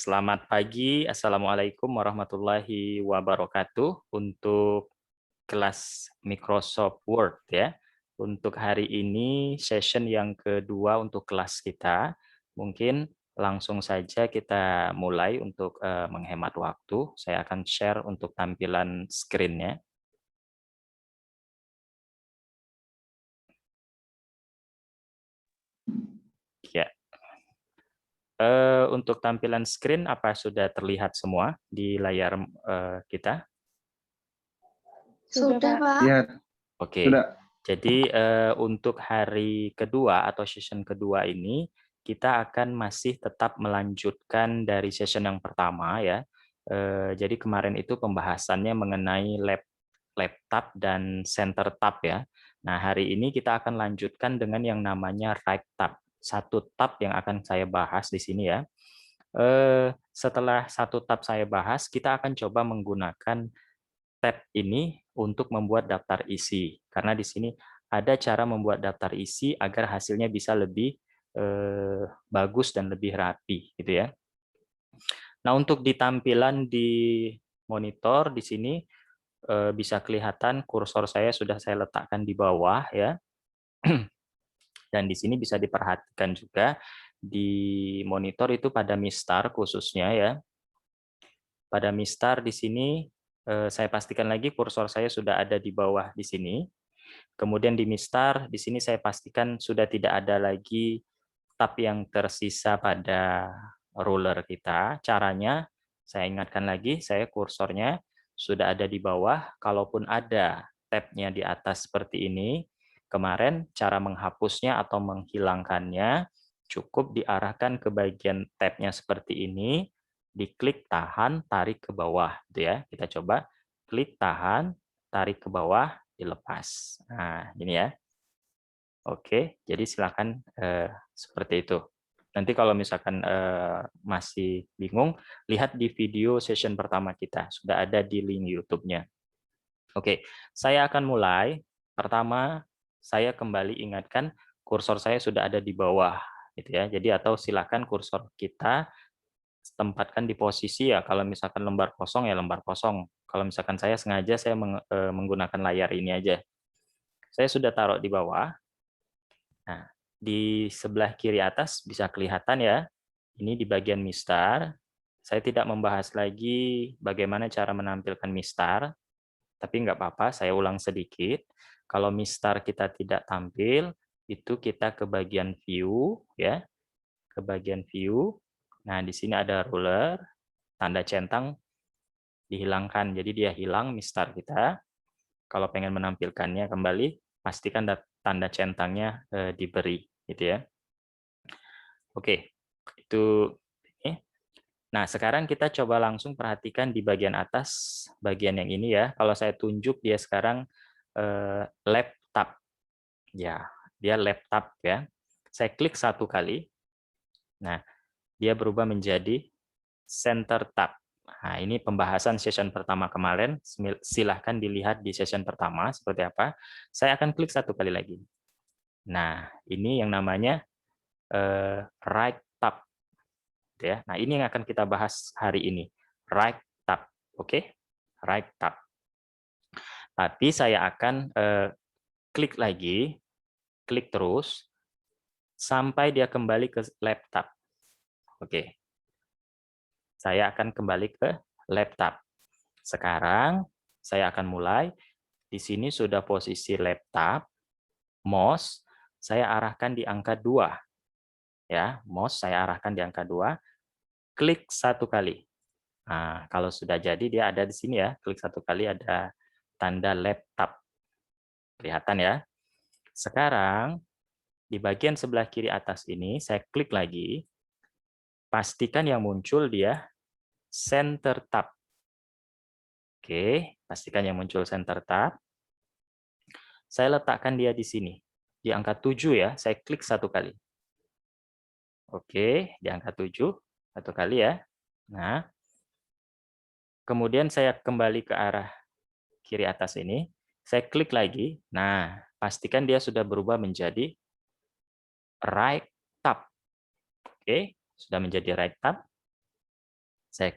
Selamat pagi, Assalamualaikum warahmatullahi wabarakatuh untuk kelas Microsoft Word ya. Untuk hari ini session yang kedua untuk kelas kita. Mungkin langsung saja kita mulai untuk menghemat waktu. Saya akan share untuk tampilan screen-nya. Ya. Untuk tampilan screen apa sudah terlihat semua di layar kita? Sudah, Pak. Iya, Oke, sudah. jadi untuk hari kedua atau session kedua ini, kita akan masih tetap melanjutkan dari session yang pertama ya. Jadi kemarin itu pembahasannya mengenai laptop dan center tab ya. Nah, hari ini kita akan lanjutkan dengan yang namanya right tab. Satu tab yang akan saya bahas di sini ya. Setelah satu tab saya bahas, kita akan coba menggunakan tab ini untuk membuat daftar isi. Karena di sini ada cara membuat daftar isi agar hasilnya bisa lebih bagus dan lebih rapi, gitu ya. Nah, untuk di tampilan di monitor di sini bisa kelihatan kursor saya sudah saya letakkan di bawah ya. Dan di sini bisa diperhatikan juga di monitor itu pada mistar khususnya ya. Pada mistar di sini saya pastikan lagi kursor saya sudah ada di bawah di sini. Kemudian di mistar di sini saya pastikan sudah tidak ada lagi tab yang tersisa pada ruler kita. Caranya saya ingatkan lagi, saya kursornya sudah ada di bawah. Kalaupun ada tabnya di atas seperti ini, kemarin cara menghapusnya atau menghilangkannya cukup diarahkan ke bagian tabnya seperti ini, diklik tahan, tarik ke bawah, gitu ya. Kita coba klik tahan, tarik ke bawah, dilepas. Nah, ini ya. Oke, jadi silakan seperti itu. Nanti kalau misalkan masih bingung, lihat di video session pertama kita. Sudah ada di link YouTube-nya. Oke, saya akan mulai. Pertama, saya kembali ingatkan kursor saya sudah ada di bawah, gitu ya. Jadi atau silakan kursor kita tempatkan di posisi ya. Kalau misalkan lembar kosong ya lembar kosong. Kalau misalkan saya sengaja saya menggunakan layar ini aja. Saya sudah taruh di bawah. Nah, di sebelah kiri atas bisa kelihatan ya, ini di bagian mistar. Saya tidak membahas lagi bagaimana cara menampilkan mistar, tapi nggak apa-apa, saya ulang sedikit. Kalau mistar kita tidak tampil, itu kita ke bagian view, ya, ke bagian view. Nah, di sini ada ruler, tanda centang dihilangkan, jadi dia hilang mistar kita. Kalau pengen menampilkannya kembali, pastikan tanda centangnya diberi, gitu ya. Oke, itu ini. Nah, sekarang kita coba langsung perhatikan di bagian atas, bagian yang ini ya. Kalau saya tunjuk dia sekarang laptop. Ya, dia laptop ya. Saya klik satu kali. Nah, dia berubah menjadi center tab. Nah, ini pembahasan session pertama kemarin. Silahkan dilihat di session pertama seperti apa. Saya akan klik satu kali lagi. Nah, ini yang namanya right tab. Ya. Nah, ini yang akan kita bahas hari ini. Right tab. Oke? Right tab. Tapi saya akan klik lagi, klik terus, sampai dia kembali ke laptop. Oke. Saya akan kembali ke laptop. Sekarang, saya akan mulai. Di sini sudah posisi laptop, mouse, saya arahkan di angka 2. Ya, mouse saya arahkan di angka 2, klik satu kali. Nah, kalau sudah jadi dia ada di sini ya, klik satu kali ada tanda laptop. Kelihatan ya. Sekarang di bagian sebelah kiri atas ini saya klik lagi. Pastikan yang muncul dia center tab. Oke, pastikan yang muncul center tab. Saya letakkan dia di sini. Di angka 7 ya, saya klik satu kali. Oke, di angka 7 satu kali ya. Nah, kemudian saya kembali ke arah kiri atas ini, saya klik lagi. Nah, pastikan dia sudah berubah menjadi right tab. Oke, sudah menjadi right tab. Saya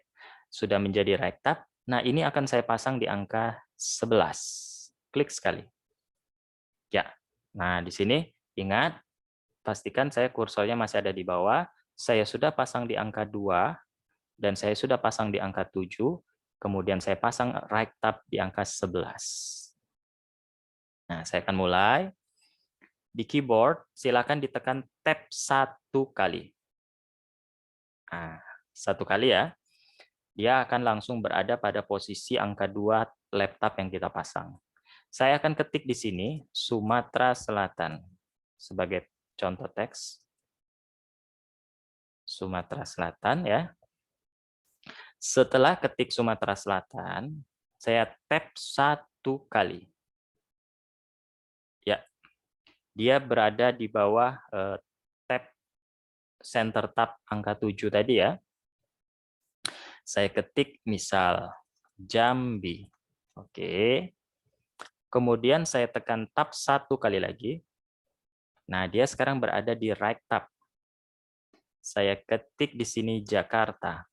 sudah menjadi right tab. Nah, ini akan saya pasang di angka 11. Klik sekali. Ya. Nah, di sini ingat, pastikan saya kursornya masih ada di bawah. Saya sudah pasang di angka 2, dan saya sudah pasang di angka 7, kemudian saya pasang right tab di angka 11. Nah, saya akan mulai. Di keyboard, silakan ditekan tab 1 kali. Nah, 1 kali ya. Dia akan langsung berada pada posisi angka 2 laptop yang kita pasang. Saya akan ketik di sini Sumatera Selatan sebagai contoh teks. Sumatera Selatan ya. Setelah ketik Sumatera Selatan, saya tab 1 kali. Ya, dia berada di bawah tab center tab angka 7 tadi ya. Saya ketik misal Jambi. Oke. Kemudian saya tekan tab 1 kali lagi. Nah, dia sekarang berada di right tab. Saya ketik di sini Jakarta.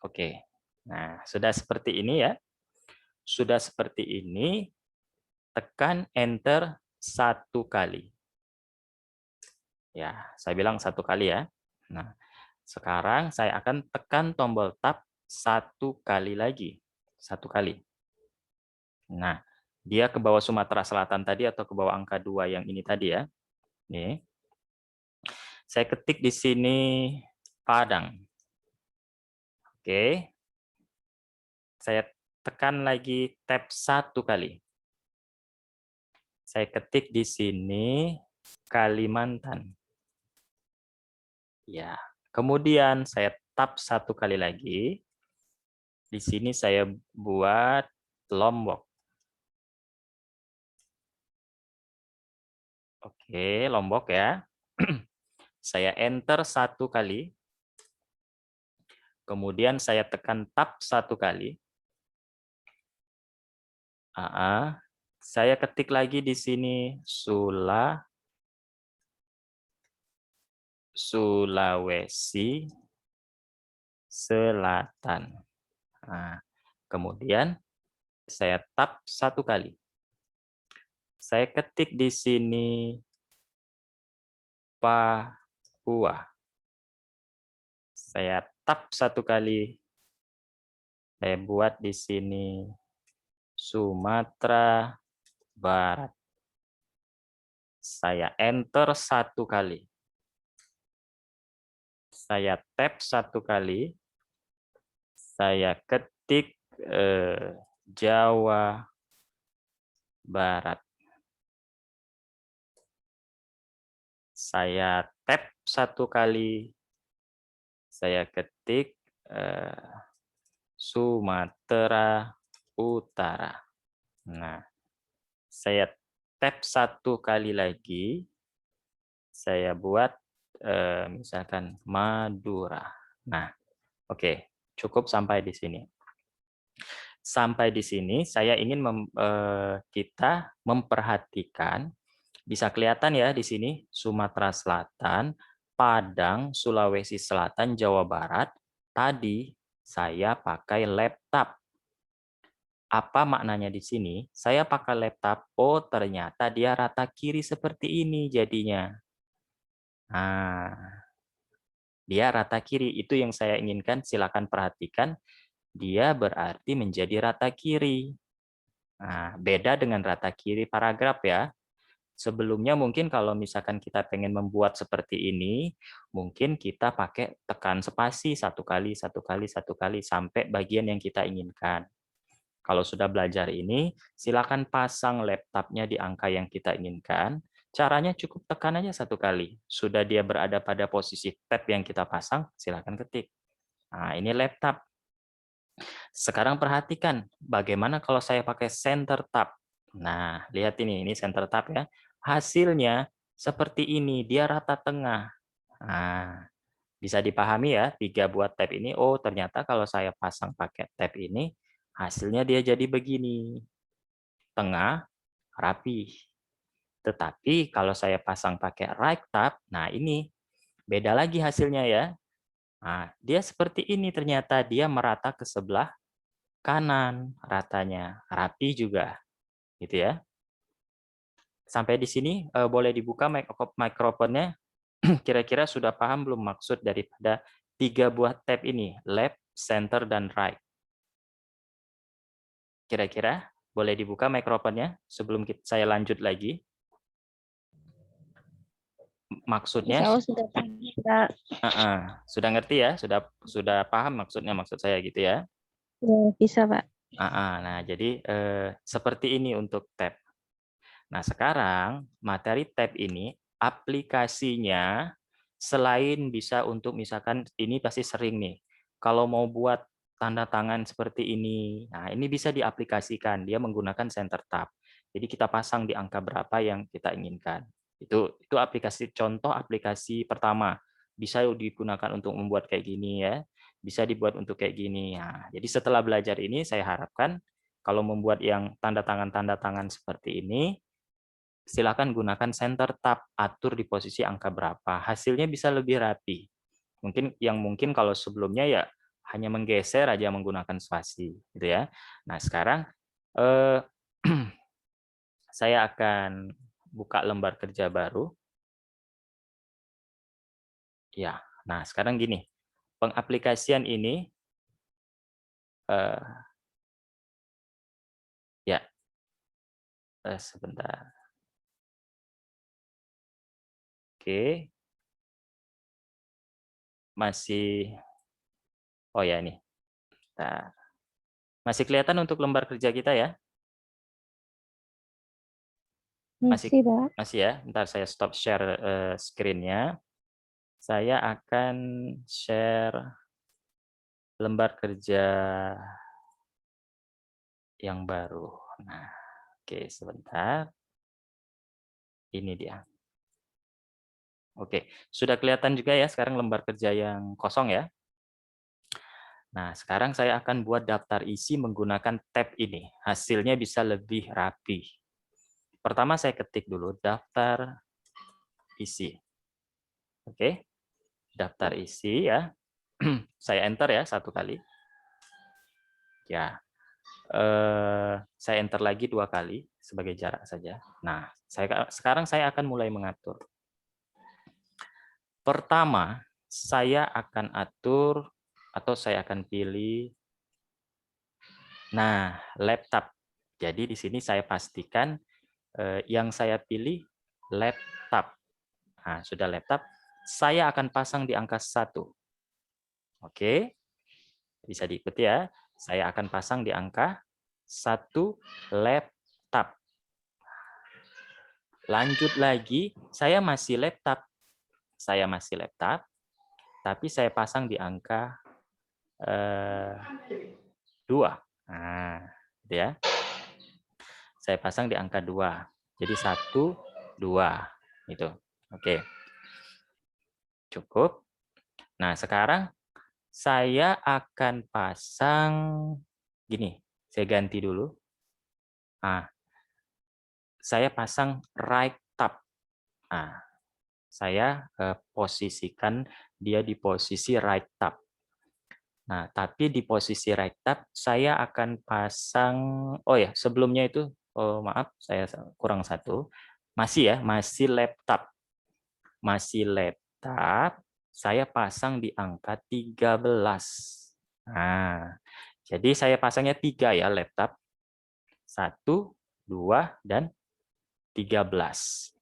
Oke. Nah, sudah seperti ini ya. Sudah seperti ini, tekan enter 1 kali. Ya, saya bilang 1 kali ya. Nah, sekarang saya akan tekan tombol tab 1 kali lagi. 1 kali. Nah, dia ke bawah Sumatera Selatan tadi atau ke bawah angka 2 yang ini tadi ya. Nih. Saya ketik di sini Padang. Oke. Saya tekan lagi tab 1 kali. Saya ketik di sini Kalimantan. Ya. Kemudian saya tab 1 kali lagi. Di sini saya buat Lombok. Oke, Lombok ya. Saya enter 1 kali. Kemudian saya tekan tab 1 kali. Saya ketik lagi di sini Sulawesi Selatan. Nah, kemudian saya tab 1 kali. Saya ketik di sini Papua. Saya tab 1 kali. Saya buat di sini Sumatera Barat. Saya enter 1 kali. Saya tab 1 kali. Saya ketik Jawa Barat. Saya tab 1 kali. Saya ketik Sumatera Utara. Nah, saya tab 1 kali lagi. Saya buat misalkan Madura. Nah, oke, cukup sampai di sini. Sampai di sini saya ingin kita memperhatikan, bisa kelihatan ya di sini Sumatera Selatan, Padang, Sulawesi Selatan, Jawa Barat. Tadi saya pakai laptop. Apa maknanya di sini? Saya pakai laptop, oh ternyata dia rata kiri seperti ini jadinya. Nah, dia rata kiri, itu yang saya inginkan, silakan perhatikan. Dia berarti menjadi rata kiri. Nah, beda dengan rata kiri paragraf ya. Sebelumnya mungkin kalau misalkan kita pengen membuat seperti ini, mungkin kita pakai tekan spasi 1 kali, 1 kali, 1 kali, sampai bagian yang kita inginkan. Kalau sudah belajar ini, silakan pasang laptopnya di angka yang kita inginkan. Caranya cukup tekan aja 1 kali. Sudah dia berada pada posisi tab yang kita pasang, silakan ketik. Nah, ini laptop. Sekarang perhatikan, bagaimana kalau saya pakai center tab. Nah, lihat ini center tab ya. Hasilnya seperti ini, dia rata tengah. Nah, bisa dipahami ya, 3 buat tab ini. Oh, ternyata kalau saya pasang pakai tab ini, hasilnya dia jadi begini. Tengah, rapi. Tetapi kalau saya pasang pakai right tab, nah ini beda lagi hasilnya ya. Nah, dia seperti ini ternyata, dia merata ke sebelah kanan ratanya, rapi juga, gitu ya. Sampai di sini boleh dibuka mikrofonnya. Kira-kira sudah paham belum maksud daripada 3 buah tab ini, left, center, dan right? Kira-kira boleh dibuka mikrofonnya sebelum saya lanjut lagi? Maksudnya Insya Allah sudah bisa. sudah ngerti ya? Sudah paham maksudnya, maksud saya gitu ya? Bisa, Pak. Nah, jadi seperti ini untuk tab. Nah, sekarang materi tab ini aplikasinya selain bisa untuk misalkan ini pasti sering nih, kalau mau buat tanda tangan seperti ini, nah ini bisa diaplikasikan, dia menggunakan center tab. Jadi kita pasang di angka berapa yang kita inginkan. Itu aplikasi contoh aplikasi pertama. Bisa digunakan untuk membuat kayak gini ya. Bisa dibuat untuk kayak gini. Nah, jadi setelah belajar ini saya harapkan kalau membuat yang tanda tangan seperti ini, silakan gunakan center tab, atur di posisi angka berapa. Hasilnya bisa lebih rapi. Mungkin kalau sebelumnya ya hanya menggeser aja menggunakan spasi, gitu ya. Nah, sekarang eh, saya akan buka lembar kerja baru. Ya, nah sekarang gini, pengaplikasian ini eh, ya sebentar. Oke, masih. Oh ya ini. Nah, masih kelihatan untuk lembar kerja kita ya? Masih Masih, Pak. masih ya. Ntar saya stop share screen-nya. Saya akan share lembar kerja yang baru. Nah, oke, sebentar. Ini dia. Oke, sudah kelihatan juga ya sekarang lembar kerja yang kosong ya. Nah, sekarang saya akan buat daftar isi menggunakan tab ini. Hasilnya bisa lebih rapi. Pertama saya ketik dulu daftar isi. Oke, daftar isi ya. Saya enter ya satu kali. Ya, saya enter lagi 2 kali sebagai jarak saja. Nah, sekarang saya akan mulai mengatur. Pertama, saya akan atur atau saya akan pilih, nah, laptop. Jadi di sini saya pastikan yang saya pilih laptop. Nah, sudah laptop, saya akan pasang di angka 1. Oke, bisa diikuti ya. Saya akan pasang di angka 1 laptop. Lanjut lagi, saya masih laptop. Saya masih laptop, tapi saya pasang di angka 2. Nah, gitu ya. Saya pasang di angka 2. Jadi 1, 2. Gitu. Oke. Cukup. Nah, sekarang saya akan pasang gini. Saya ganti dulu. Nah, saya pasang right tab. Nah, saya posisikan dia di posisi right tab. Nah, tapi di posisi right tab saya akan pasang, oh ya, sebelumnya itu, oh maaf, saya kurang satu. Masih ya, masih laptop. Masih laptop, saya pasang di angka 13. Nah, jadi saya pasangnya 3 ya laptop. 1, 2, dan 13.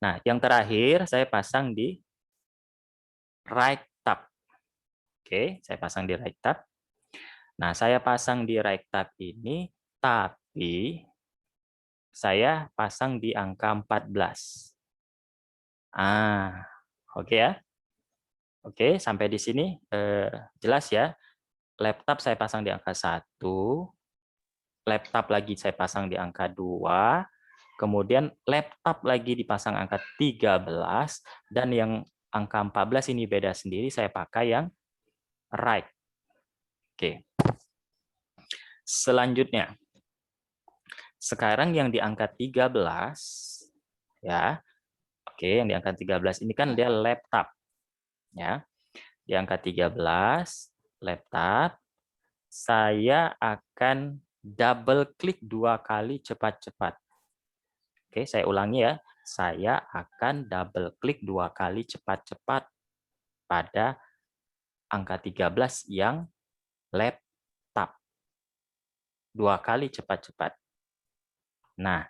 Nah, yang terakhir saya pasang di right tab. Oke, saya pasang di right tab. Nah, saya pasang di right tab ini, tapi saya pasang di angka 14. Oke ya. Oke, sampai di sini jelas ya. Laptop saya pasang di angka 1, laptop lagi saya pasang di angka 2, kemudian laptop lagi dipasang angka 13, dan yang angka 14 ini beda sendiri, saya pakai yang right. Oke. Selanjutnya, sekarang yang di angka 13, ya. Oke, yang di angka 13 ini kan dia laptop. Ya. di angka 13, laptop, saya akan double klik 2 kali cepat-cepat. Oke, saya ulangi ya. Saya akan double klik 2 kali cepat-cepat pada angka 13 yang laptop. 2 kali cepat-cepat. Nah,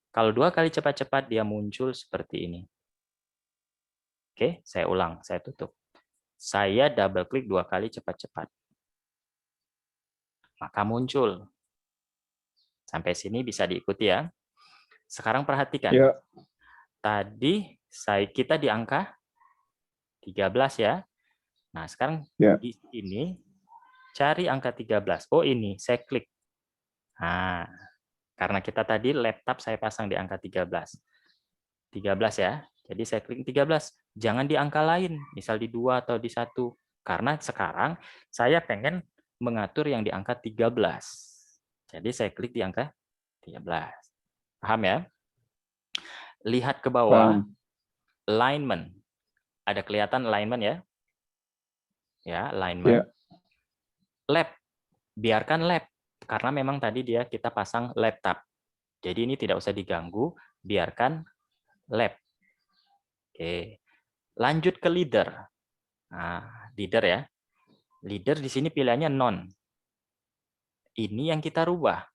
kalau 2 kali cepat-cepat dia muncul seperti ini. Oke, saya ulang, saya tutup. Saya double klik 2 kali cepat-cepat. Maka muncul. Sampai sini bisa diikuti ya. Sekarang perhatikan. Ya. Tadi kita di angka 13 ya. Nah, sekarang Ya. di sini cari angka 13. Oh, ini saya klik. Nah, karena kita tadi laptop saya pasang di angka 13. 13 ya. Jadi saya klik 13. Jangan di angka lain, misal di 2 atau di 1. Karena sekarang saya pengen mengatur yang di angka 13. Jadi saya klik di angka 13. Paham ya? Lihat ke bawah, Paham. alignment. Ada kelihatan alignment ya? Ya, alignment. Ya. Lab, biarkan lab. Karena memang tadi kita pasang laptop. Jadi ini tidak usah diganggu, biarkan lab. Oke. Lanjut ke leader. Nah, leader ya. Leader di sini pilihannya non. Ini yang kita rubah.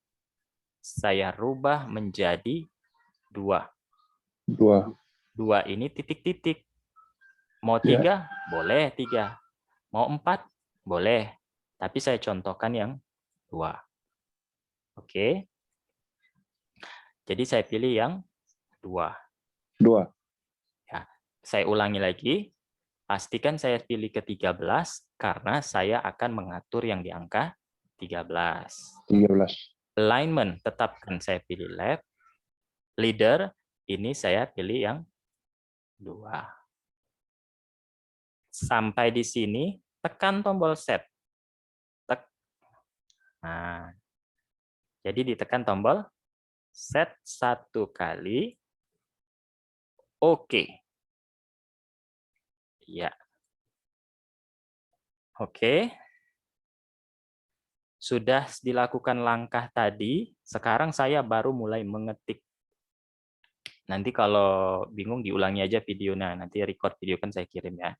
Saya rubah menjadi 2. 2 ini titik-titik. Mau 3? Boleh 3. Mau 4? Boleh. Tapi saya contohkan yang 2. Oke. Jadi saya pilih yang 2. Ya. Saya ulangi lagi. Pastikan saya pilih ke 13 karena saya akan mengatur yang di angka 13. Alignment, tetapkan saya pilih lab. Leader, ini saya pilih yang 2. Sampai di sini, tekan tombol set. Nah, jadi ditekan tombol set 1 kali. Oke. Ya. Oke. Sudah dilakukan langkah tadi, sekarang saya baru mulai mengetik. Nanti kalau bingung diulangi aja videonya, nanti record video kan saya kirim ya.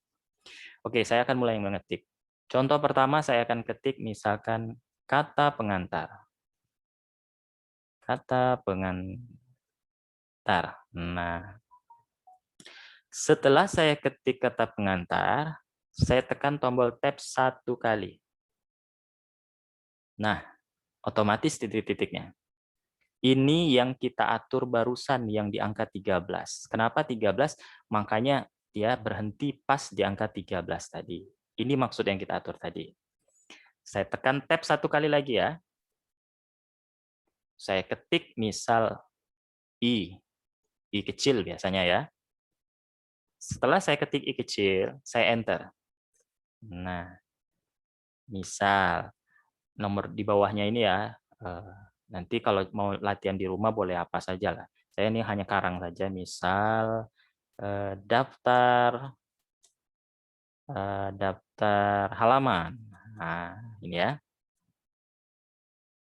Oke, saya akan mulai mengetik. Contoh pertama saya akan ketik misalkan kata pengantar. Kata pengantar. Nah, setelah saya ketik kata pengantar, saya tekan tombol tab 1 kali. Nah, otomatis titik-titiknya. Ini yang kita atur barusan yang di angka 13. Kenapa 13? Makanya dia berhenti pas di angka 13 tadi. Ini maksud yang kita atur tadi. Saya tekan tab 1 kali lagi ya. Saya ketik misal I kecil biasanya ya. Setelah saya ketik I kecil, saya enter. Nah, misal nomor di bawahnya ini ya, nanti kalau mau latihan di rumah boleh apa saja lah. Saya ini hanya karang saja, misal daftar halaman. Nah, ini ya.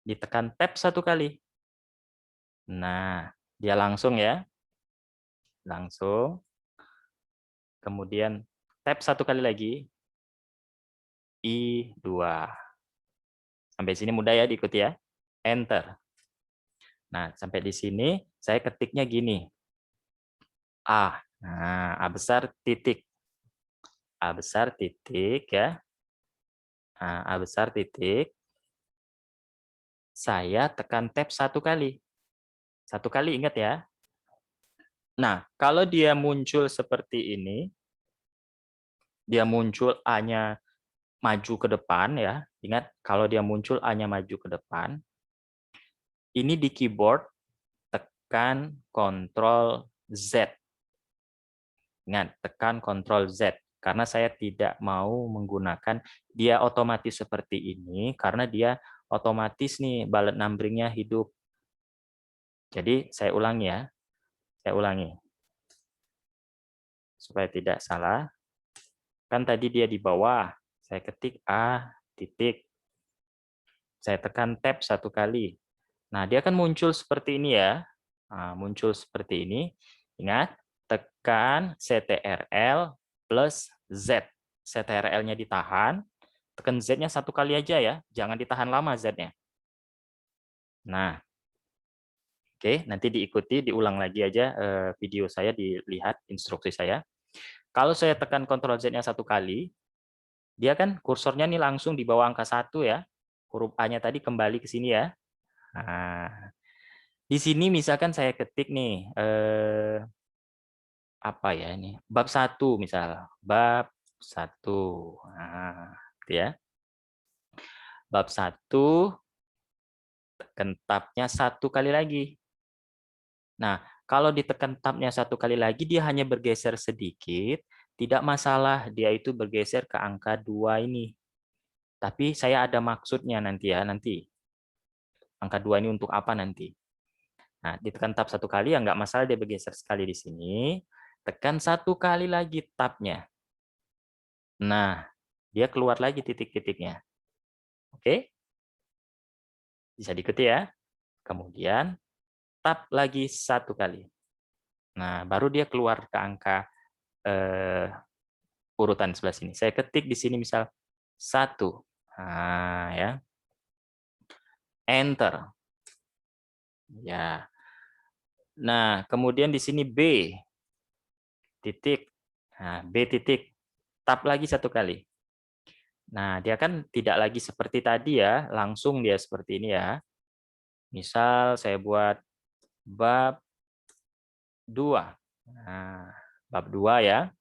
Ditekan tab 1 kali. Nah, dia langsung ya. Langsung. Kemudian tab 1 kali lagi. I2. Sampai sini mudah ya diikuti ya. Enter. Nah, sampai di sini saya ketiknya gini. A. Nah, A besar titik. A besar titik ya. Nah, A besar titik. Saya tekan tab 1 kali. 1 kali ingat ya. Nah, kalau dia muncul seperti ini, dia muncul A-nya maju ke depan ya. Ingat, kalau dia muncul A-nya maju ke depan, ini di keyboard tekan Ctrl Z. Ingat, tekan Ctrl Z. Karena saya tidak mau menggunakan dia otomatis seperti ini, karena dia otomatis nih bullet numbering-nya hidup. Jadi saya ulangi ya. Saya ulangi. Supaya tidak salah. Kan tadi dia di bawah. Saya ketik A titik. Saya tekan tab 1 kali. Nah, dia kan muncul seperti ini ya. Nah, muncul seperti ini. Ingat, tekan CTRL plus Z. CTRL-nya ditahan, tekan Z-nya 1 kali aja ya. Jangan ditahan lama Z-nya. Nah, oke, nanti diikuti, diulang lagi aja video saya, dilihat instruksi saya. Kalau saya tekan Ctrl Z-nya 1 kali, dia kan kursornya nih langsung di bawah angka 1 ya. Huruf A-nya tadi kembali ke sini ya. Nah, di sini misalkan saya ketik nih, apa ya ini, bab 1 misal, bab 1. Nah, gitu ya. Bab 1, tekan tab-nya 1 kali lagi. Nah, kalau ditekan tab-nya 1 kali lagi, dia hanya bergeser sedikit, tidak masalah dia itu bergeser ke angka 2 ini. Tapi saya ada maksudnya nanti ya, nanti. Angka 2 ini untuk apa nanti? Nah, ditekan tab 1 kali ya nggak masalah dia bergeser sekali di sini. Tekan 1 kali lagi tab-nya. Nah, dia keluar lagi titik-titiknya. Oke? Bisa diikuti ya. Kemudian tab lagi 1 kali. Nah, baru dia keluar ke angka urutan sebelah sini. Saya ketik di sini misal 1. Nah, ya. Enter. Ya. Nah, kemudian di sini B titik. Nah, B titik. Tab lagi 1 kali. Nah, dia kan tidak lagi seperti tadi ya, langsung dia seperti ini ya. Misal saya buat bab 2. Nah, bab 2 ya.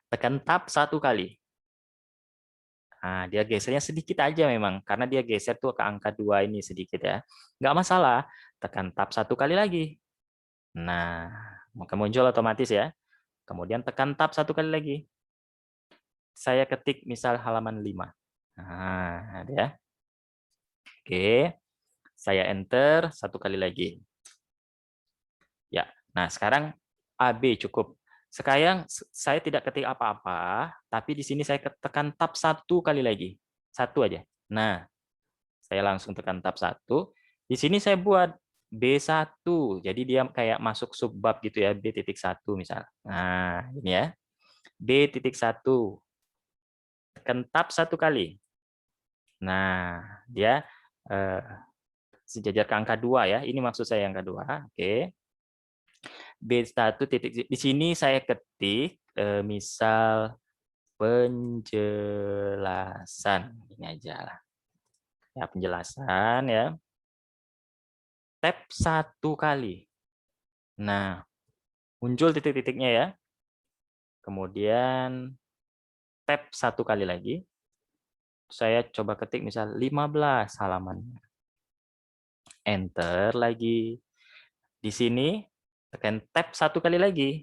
Tekan tab 1 kali. Nah, dia gesernya sedikit aja memang, karena dia geser tuh ke angka 2 ini sedikit ya. Nggak masalah, tekan tab 1 kali lagi. Nah, maka muncul otomatis ya. Kemudian tekan tab 1 kali lagi. Saya ketik misal halaman 5. Nah, ada ya. Oke, saya enter 1 kali lagi. Ya, nah sekarang AB cukup. Sekarang saya tidak ketik apa-apa, tapi di sini saya tekan tab 1 kali lagi. 1 aja. Nah, saya langsung tekan tab 1. Di sini saya buat B1. Jadi dia kayak masuk subbab gitu ya, B.1 misal. Nah, ini ya. B.1. Tekan tab 1 kali. Nah, dia sejajar ke angka 2 ya. Ini maksud saya yang kedua. Oke. B1 titik. Di sini saya ketik misal penjelasan. Ini aja lah. Ya, penjelasan ya. Tab 1 kali. Nah, muncul titik-titiknya ya. Kemudian tab 1 kali lagi. Saya coba ketik misal 15 halaman. Enter lagi. Di sini tekan tab 1 kali lagi.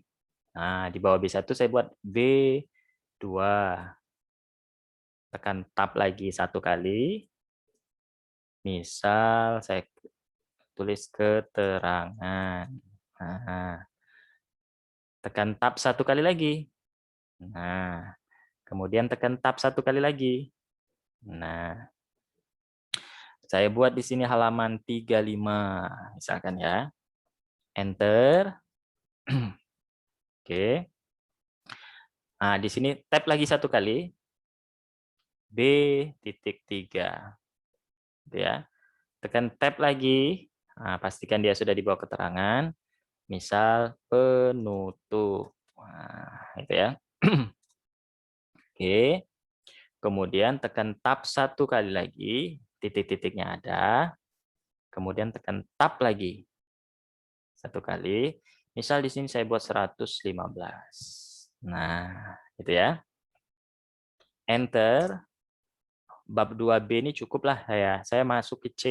Nah, di bawah B1 saya buat B2. Tekan tab lagi 1 kali. Misal saya tulis keterangan. Nah, tekan tab 1 kali lagi. Nah, kemudian tekan tab 1 kali lagi. Nah, saya buat di sini halaman 35 misalkan ya. Enter. Oke. Nah, di sini tab lagi 1 kali. B.3. Gitu ya. Tekan tab lagi. Nah, pastikan dia sudah di bawah keterangan. Misal penutup. Nah, itu ya. Oke. Kemudian tekan tab 1 kali lagi. Titik-titiknya ada. Kemudian tekan tab lagi 1 kali. Misal di sini saya buat 115. Nah, itu ya. Enter. Bab 2B ini cukup lah saya masuk ke C.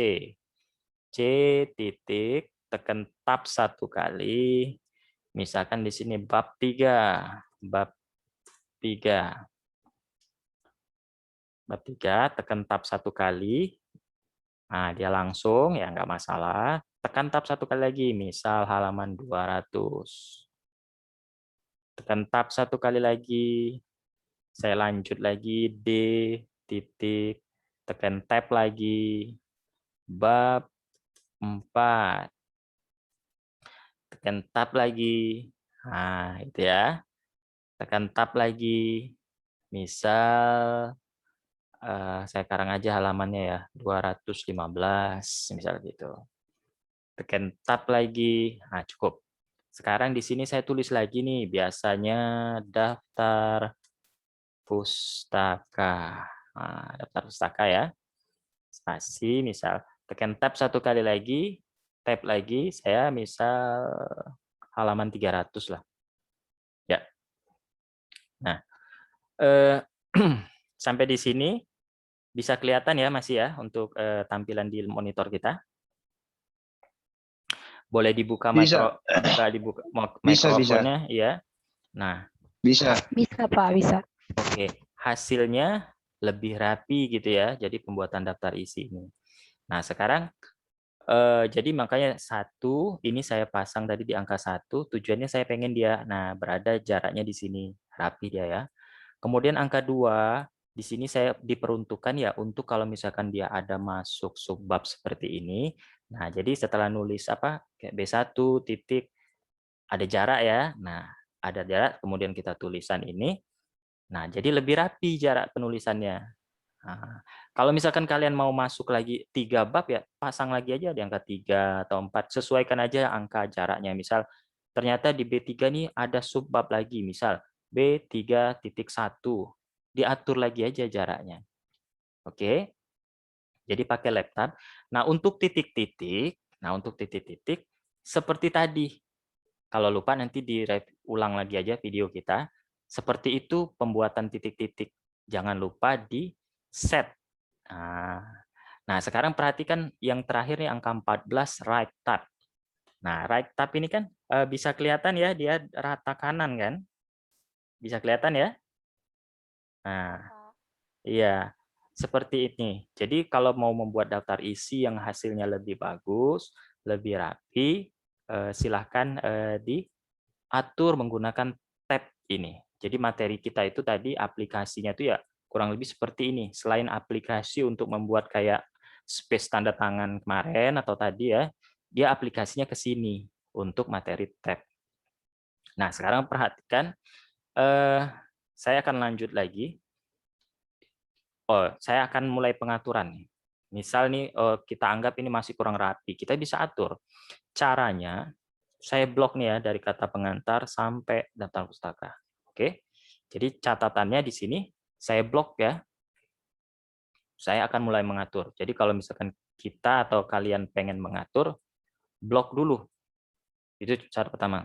C titik, tekan tab 1 kali. Misalkan di sini bab 3. Bab 3. Bab 3, tekan tab 1 kali. Nah, dia langsung, ya nggak masalah. Tekan tab 1 kali lagi, misal halaman 200. Tekan tab 1 kali lagi. Saya lanjut lagi D titik, tekan tab lagi, bab 4, tekan tab lagi. Nah, itu ya. Tekan tab lagi. Misal saya karang aja halamannya ya, 215 misal gitu. Tekan tab lagi. Nah, cukup. Sekarang di sini saya tulis lagi nih, biasanya daftar pustaka. Nah, daftar pustaka ya. Spasi misal tekan tab satu kali lagi, tab lagi, saya misal halaman 300 lah. Ya. Nah, eh, sampai di sini bisa kelihatan ya masih ya untuk tampilan di monitor kita. Boleh dibuka Bisa, dibuka bisa. mikrofonnya ya. Nah, Bisa. Bisa, Pak, bisa. oke, hasilnya lebih rapi gitu ya. Jadi pembuatan daftar isi ini. Nah, sekarang jadi makanya satu ini saya pasang tadi di angka 1, tujuannya saya pengen dia berada jaraknya di sini, rapi dia ya. Kemudian angka 2 di sini saya diperuntukkan ya untuk kalau misalkan dia ada masuk subbab seperti ini. Nah, jadi setelah nulis kayak B1 titik ada jarak ya. Nah, ada jarak kemudian kita tulisan ini. Nah, jadi lebih rapi jarak penulisannya. Nah, kalau misalkan kalian mau masuk lagi 3 bab ya, pasang lagi aja di angka 3 atau 4, sesuaikan aja angka jaraknya. Misal ternyata di B3 nih ada subbab lagi, misal B3.1. Diatur lagi aja jaraknya. Oke. Jadi pakai laptop. Nah, untuk titik-titik seperti tadi. Kalau lupa nanti ulang lagi aja video kita. Seperti itu pembuatan titik-titik. Jangan lupa di set. Nah, sekarang perhatikan yang terakhir nih angka 14 right tab. Nah, right tab ini kan bisa kelihatan ya dia rata kanan kan? Bisa kelihatan ya? Nah, iya. Seperti ini. Jadi kalau mau membuat daftar isi yang hasilnya lebih bagus, lebih rapi, silahkan diatur menggunakan tab ini. Jadi materi kita itu tadi aplikasinya itu ya kurang lebih seperti ini. Selain aplikasi untuk membuat kayak space tanda tangan kemarin atau tadi ya, dia aplikasinya ke sini untuk materi tab. Nah, sekarang perhatikan, saya akan lanjut lagi. Saya akan mulai pengaturan nih. Misal nih, kita anggap ini masih kurang rapi, kita bisa atur. Caranya, saya blok nih ya dari kata pengantar sampai daftar pustaka. Oke. Jadi catatannya di sini saya blok ya. Saya akan mulai mengatur. Jadi kalau misalkan kita atau kalian pengen mengatur, blok dulu. Itu cara pertama.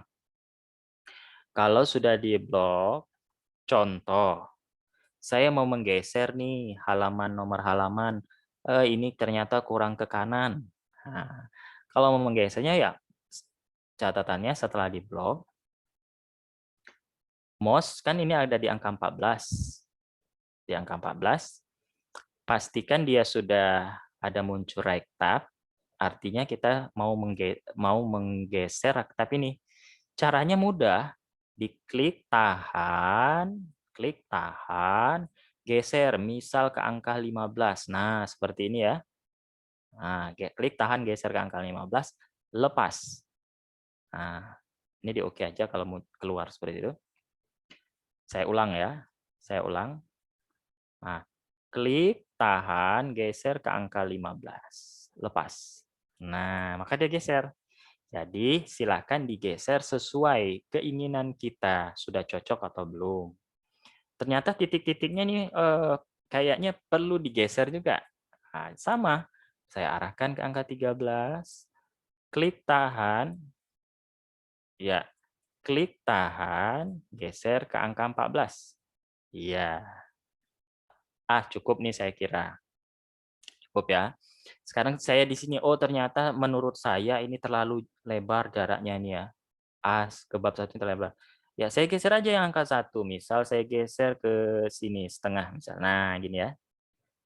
Kalau sudah di blok, contoh, saya mau menggeser nih halaman nomor halaman. Ini ternyata kurang ke kanan. Nah, kalau mau menggesernya ya catatannya setelah di blok, mouse kan ini ada di angka 14. Di angka 14, pastikan dia sudah ada muncul right tab, artinya kita mau menggeser tab ini. Caranya mudah, diklik klik tahan, geser, misal ke angka 15. Nah, seperti ini ya. Nah, klik tahan, geser ke angka 15, lepas. Nah, ini di oke aja kalau mau keluar seperti itu. Saya ulang ya. Saya ulang. Nah, klik, tahan, geser ke angka 15. Lepas. Nah, maka dia geser. Jadi, silakan digeser sesuai keinginan kita. Sudah cocok atau belum. Ternyata titik-titiknya nih kayaknya perlu digeser juga. Nah, sama. Saya arahkan ke angka 13. Klik, tahan. Ya, klik, tahan, geser ke angka 14. Iya. Cukup nih saya kira. Cukup ya. Sekarang saya di sini, ternyata menurut saya ini terlalu lebar jaraknya ini ya. Ke bab 1 ini terlalu lebar. Ya, saya geser aja yang angka 1. Misal saya geser ke sini, setengah misal. Nah, gini ya.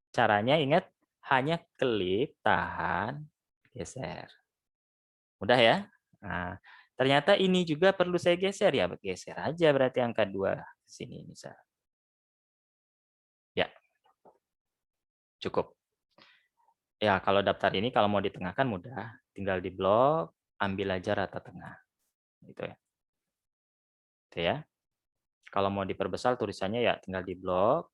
Caranya ingat, hanya klik, tahan, geser. Mudah ya? Nah, ternyata ini juga perlu saya geser ya. Geser aja berarti angka 2 ke sini misal. Cukup. Ya, kalau daftar ini kalau mau ditengahkan mudah, tinggal diblok, ambil aja rata tengah, gitu ya. Gitu ya. Kalau mau diperbesar tulisannya ya tinggal diblok,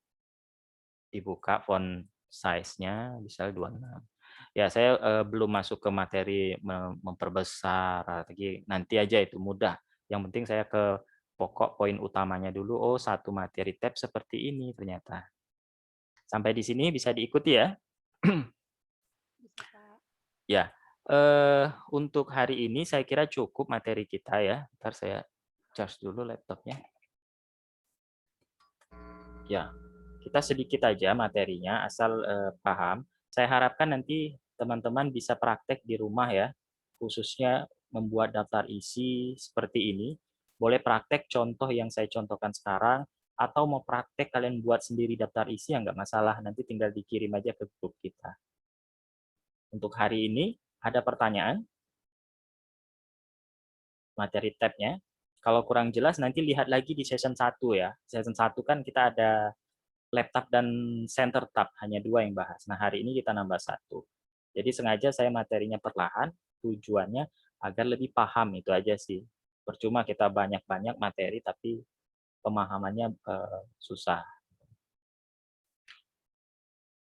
dibuka font size-nya misal 26. Ya, saya belum masuk ke materi memperbesar lagi, nanti aja itu mudah. Yang penting saya ke pokok poin utamanya dulu. Oh, satu materi tab seperti ini ternyata. Sampai di sini bisa diikuti ya? Bisa, Pak. Ya, untuk hari ini saya kira cukup materi kita ya. Ntar saya charge dulu laptopnya. Ya, kita sedikit aja materinya, asal paham. Saya harapkan nanti teman-teman bisa praktek di rumah ya, khususnya membuat daftar isi seperti ini. Boleh praktek contoh yang saya contohkan sekarang, atau mau praktek kalian buat sendiri daftar isi ya nggak masalah, nanti tinggal dikirim aja ke grup kita. Untuk hari ini, ada pertanyaan? Materi tab-nya. Kalau kurang jelas nanti lihat lagi di season 1 ya. Season 1 kan kita ada laptop dan center tab, hanya 2 yang bahas. Nah, hari ini kita nambah 1. Jadi sengaja saya materinya perlahan, tujuannya agar lebih paham, itu aja sih. Percuma kita banyak-banyak materi tapi pemahamannya susah.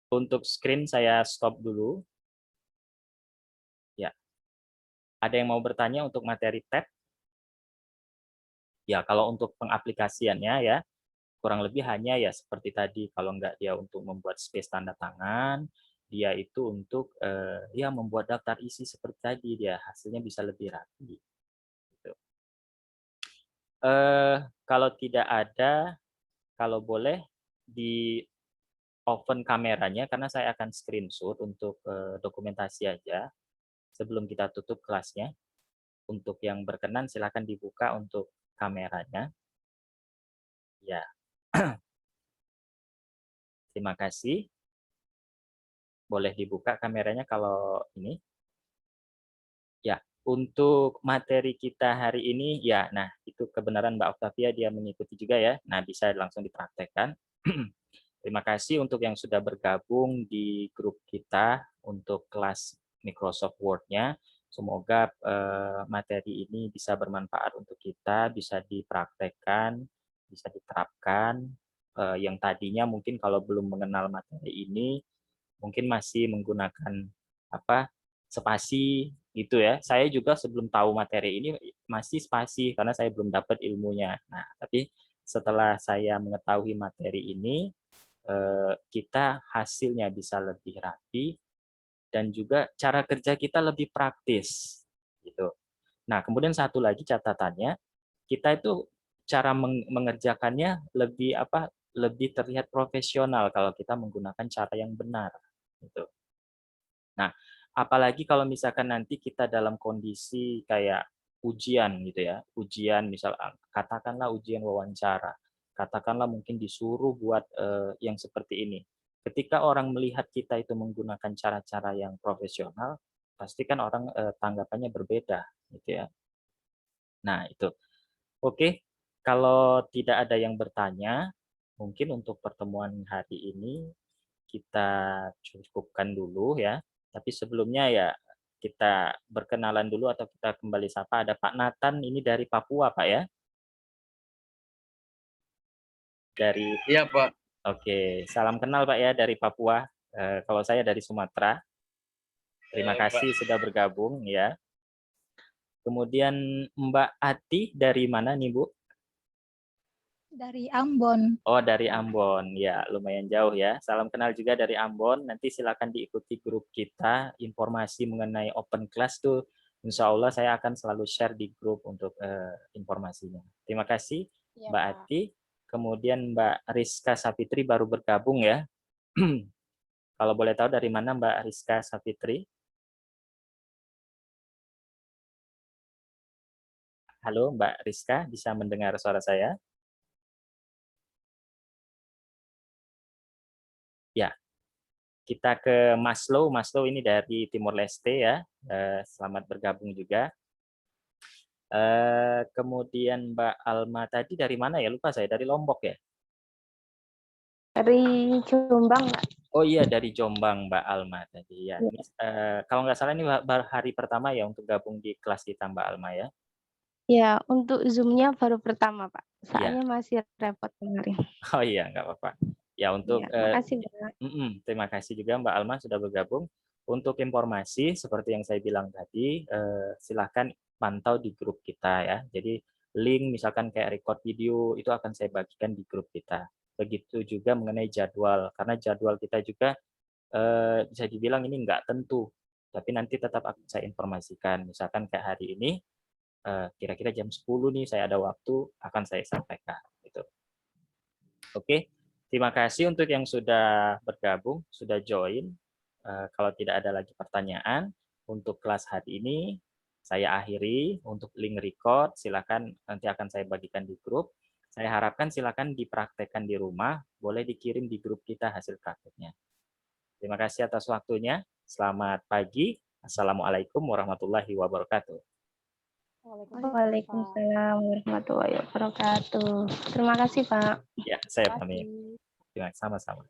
Untuk screen saya stop dulu. Ya, ada yang mau bertanya untuk materi tab? Ya, kalau untuk pengaplikasiannya ya, kurang lebih hanya ya seperti tadi, kalau nggak dia untuk membuat space tanda tangan, dia itu untuk ya membuat daftar isi seperti tadi, dia hasilnya bisa lebih rapi. Gitu. Kalau tidak ada, kalau boleh di open kameranya karena saya akan screenshot untuk dokumentasi aja sebelum kita tutup kelasnya. Untuk yang berkenan silakan dibuka untuk kameranya. Ya, terima kasih. Boleh dibuka kameranya kalau ini. Ya, untuk materi kita hari ini, ya, nah itu kebenaran Mbak Octavia dia mengikuti juga ya. Nah, bisa langsung dipraktekkan. Terima kasih untuk yang sudah bergabung di grup kita untuk kelas Microsoft Word-nya. Semoga materi ini bisa bermanfaat untuk kita, bisa dipraktekkan, bisa diterapkan. Yang tadinya mungkin kalau belum mengenal materi ini, mungkin masih menggunakan apa spasi gitu ya. Saya juga sebelum tahu materi ini masih spasi karena saya belum dapat ilmunya. Nah, tapi setelah saya mengetahui materi ini, kita hasilnya bisa lebih rapi dan juga cara kerja kita lebih praktis gitu. Nah, kemudian satu lagi catatannya, kita itu cara mengerjakannya lebih apa? Lebih terlihat profesional kalau kita menggunakan cara yang benar gitu. Nah, apalagi kalau misalkan nanti kita dalam kondisi kayak ujian gitu ya, ujian misal katakanlah ujian wawancara, katakanlah mungkin disuruh buat yang seperti ini. Ketika orang melihat kita itu menggunakan cara-cara yang profesional, pasti kan orang tanggapannya berbeda gitu ya. Nah, itu. Oke, kalau tidak ada yang bertanya, mungkin untuk pertemuan hari ini kita cukupkan dulu ya. Tapi sebelumnya ya kita berkenalan dulu atau kita kembali sapa. Ada Pak Nathan ini dari Papua, Pak ya? Dari Iya, Pak. Oke, salam kenal Pak ya dari Papua. Kalau saya dari Sumatera. Terima kasih Pak. sudah bergabung ya. Kemudian Mbak Ati dari mana nih Bu? Dari Ambon. Oh, dari Ambon. Ya, lumayan jauh ya. Salam kenal juga dari Ambon. Nanti silakan diikuti grup kita. Informasi mengenai open class tuh, insya Allah saya akan selalu share di grup untuk informasinya. Terima kasih, Iya, Mbak Pak. Ati. Kemudian Mbak Rizka Sapitri baru bergabung ya. Kalau boleh tahu dari mana Mbak Rizka Sapitri? Halo, Mbak Rizka, bisa mendengar suara saya? Ya, kita ke Maslow. Maslow ini dari Timor Leste ya. Selamat bergabung juga. Kemudian Mbak Alma tadi dari mana ya? Lupa saya, dari Lombok ya? Dari Jombang, Mbak. Oh iya, dari Jombang, Mbak Alma tadi ya. Iya. Ini, kalau nggak salah ini baru hari pertama ya untuk gabung di kelas kita, Mbak Alma ya? Ya, untuk Zoom-nya baru pertama, Pak. Iya. Soalnya masih repot kemarin. Oh iya, nggak apa-apa. Ya untuk Ya, makasih, Mbak. terima kasih juga Mbak Alma sudah bergabung. Untuk informasi seperti yang saya bilang tadi, silahkan pantau di grup kita ya. Jadi link misalkan kayak record video itu akan saya bagikan di grup kita. Begitu juga mengenai jadwal, karena jadwal kita juga bisa dibilang ini nggak tentu, tapi nanti tetap akan saya informasikan. Misalkan kayak hari ini, kira-kira jam 10 nih saya ada waktu, akan saya sampaikan. Gitu. Oke, terima kasih untuk yang sudah bergabung, sudah join. Kalau tidak ada lagi pertanyaan, untuk kelas hari ini saya akhiri. Untuk link record, silakan nanti akan saya bagikan di grup. Saya harapkan silakan dipraktekkan di rumah, boleh dikirim di grup kita hasil prakteknya. Terima kasih atas waktunya. Selamat pagi. Assalamualaikum warahmatullahi wabarakatuh. Waalaikumsalam warahmatullahi wabarakatuh. Terima kasih, Pak. Ya, saya pamit. Terima kasih sama-sama.